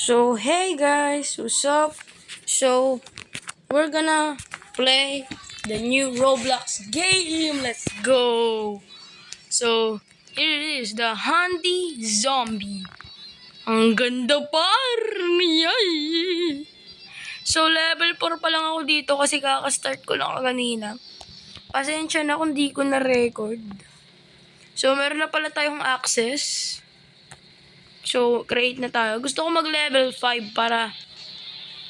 So hey guys, what's up? So we're gonna play the new Roblox game. Let's go. So here it is, the Handy Zombie. Ang ganda par niyay. So level 4 pa lang ako dito kasi kaka-start ko lang kanina. Pasensya na kung di ko na-record. So meron na pala tayong access. So create na tayo. Gusto ko mag-level 5 para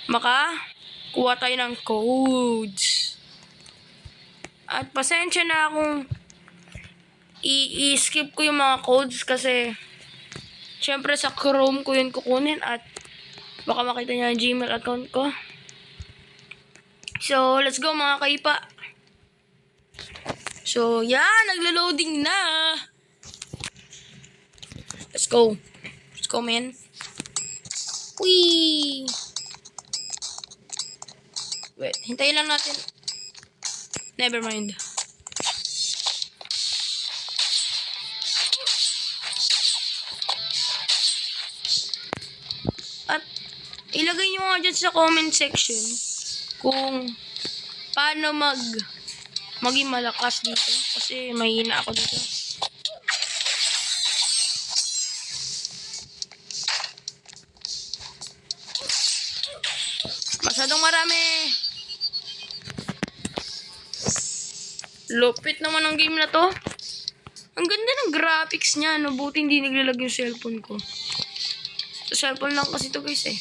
makakuha tayo ng codes. At pasensya na kung i-skip ko yung mga codes kasi syempre sa Chrome ko yun kukunin at baka makita niya yung Gmail account ko. So, let's go mga kaipa. So, yan, naglo-loading na. Let's go. Let's go, man. Whee! Wait, hintayin lang natin. Never mind. At ilagay nyo nga dyan sa comment section kung paano maging malakas dito. Kasi mahina ako dito. Masyadong marami. Lupit naman ang game na to. Ang ganda ng graphics niya. No? Buti hindi naglalag yung cellphone ko. Sa cellphone lang kasi to guys eh.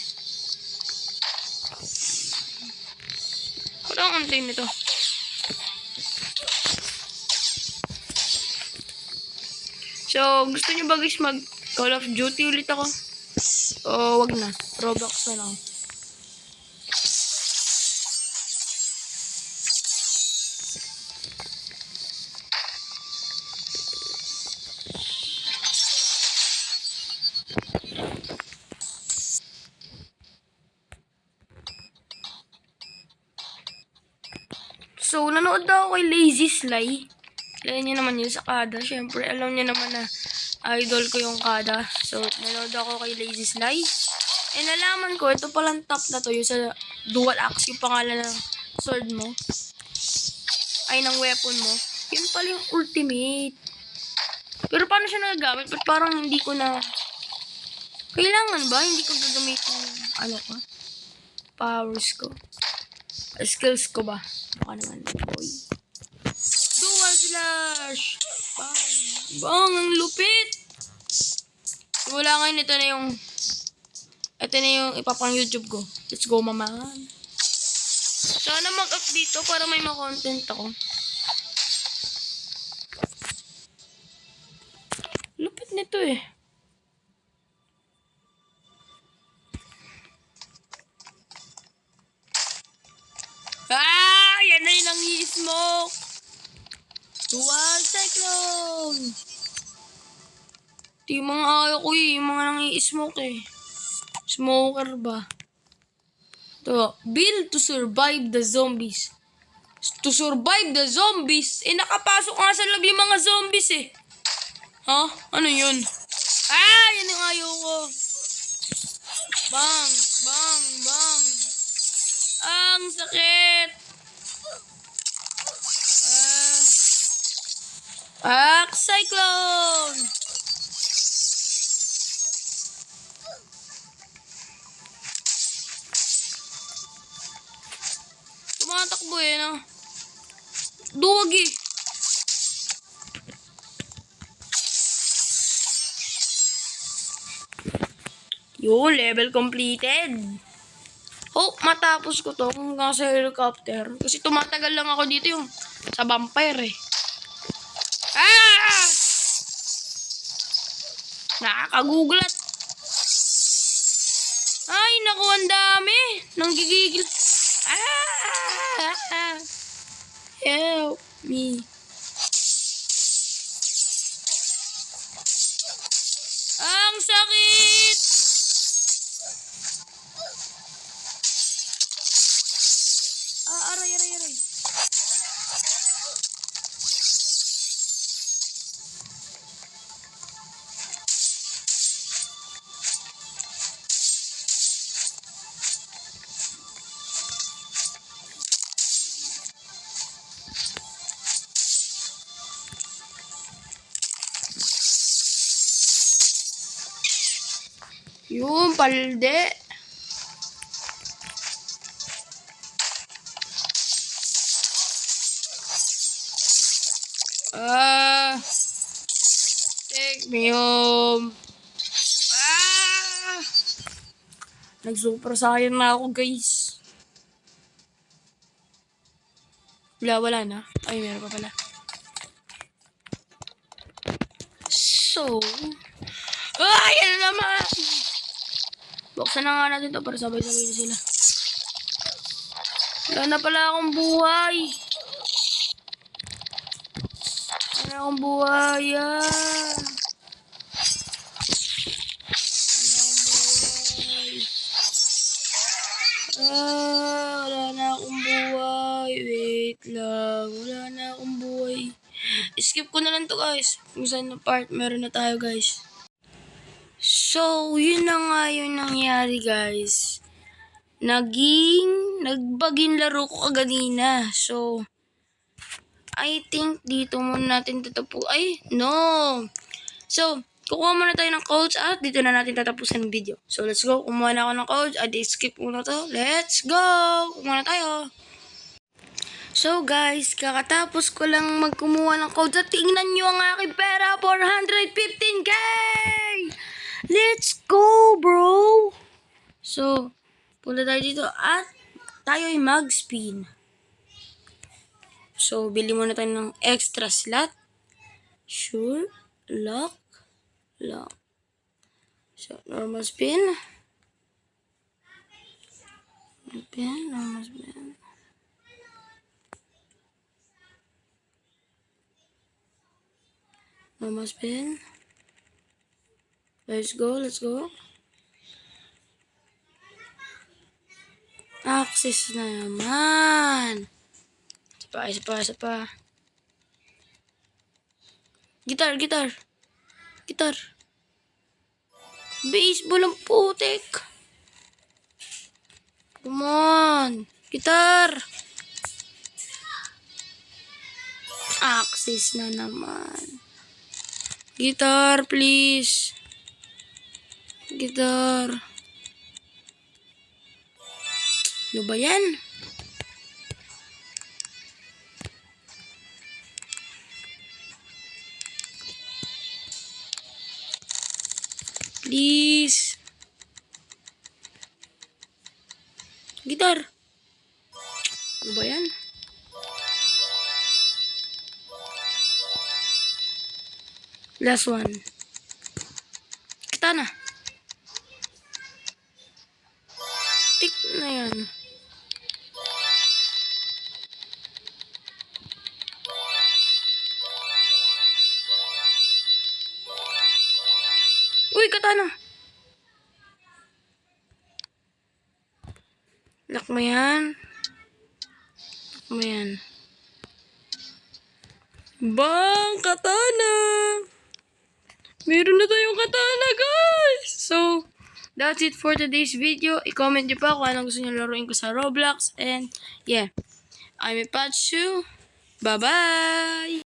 Parang antay nito. So, gusto nyo ba guys mag Call of Duty ulit ako? O wag na. Roblox na lang. So, nanood daw ako kay Lazy Sly. Kaya niya naman yun sa Kada. Siyempre, alam niya naman na idol ko yung Kada. So, nanood ako kay Lazy Sly. Eh, nalaman ko, ito palang top na to. Yung sa dual axe, yung pangalan ng sword mo. Ay, ng weapon mo. Yun pala yung ultimate. Pero paano siya nagagamit? But parang hindi ko na... Kailangan ba? Hindi ko gagamitin yung ano ko? Powers ko. Skills ko ba? Baka naman. Boy. Dual slash! Bang! Bang! Ang lupit! Wala ngayon. Ito na yung ipapang YouTube ko. Let's go, mama. Sana mag-up dito para may ma-content ako. Lupit nito eh. Ah! Yan na yung nangi-smoke! Dual cyclone! Ito yung mga ayaw ko eh. Yung mga nangi-smoke eh. Smoker ba? Ito. Build to survive the zombies. To survive the zombies? Eh, nakapasok nga sa loob yung mga zombies eh. Ha? Ano yun? Ah! Yan yung ayaw ko. Bang! Bang! Bang! Ang sakit! Cyclone! Tumatakbo eh, no? Duwag eh. Yun, level completed. Hope matapos ko to kung nasa helicopter. Kasi tumatagal lang ako dito yung sa vampire eh. Ah! Nakakagugulat. Ay, naku, ang dami. Nanggigigil. Ah! Help me. Ang sakit! Aray. Yung palde. Take me home. Nag-super saiyan na ako, guys. Wala na. Ay, meron pa pala. So, yan na naman! Buksan na nga natin to para sabay-sabay na sila. Wala na pala akong buhay. Wala na akong buhay. Wala na akong buhay. Wait lang. Wala na akong buhay. Skip ko na lang to, guys. Kung saan na part, meron na tayo, guys. So, yun na nga yung nangyari, guys. Nagbagin laro ko kaganina. So, I think dito muna natin tatapo. Ay, no. So, kukuha muna tayo ng codes at dito na natin tatapusin ang video. So, let's go. Kumuha na ako ng codes at skip muna to. Let's go. Kumuha na tayo. So, guys, kakatapos ko lang magkumuha ng codes at tingnan nyo ang aking pera. 415K! Let's go, bro! So, punta tayo dito at tayo ay mag-spin. So, bili muna tayo ng extra slot. Sure. Lock. So, normal spin. Normal spin. Normal spin. Let's go. Access na naman. Isa pa. Gitar. Baseball ang putik. Come on. Gitar. Access na naman. Gitar, please. Gitar. Ano ba yan? Please. Gitar. Ano ba yan? Last one. Katana. Tik na yan. Uy, katana. Lock mo yan. Bang, katana. Meron na tayong katana, guys. So, that's it for today's video. I-comment nyo pa kung anong gusto nyo laruin ko sa Roblox. And, yeah. I'm Ipatsu. Bye-bye!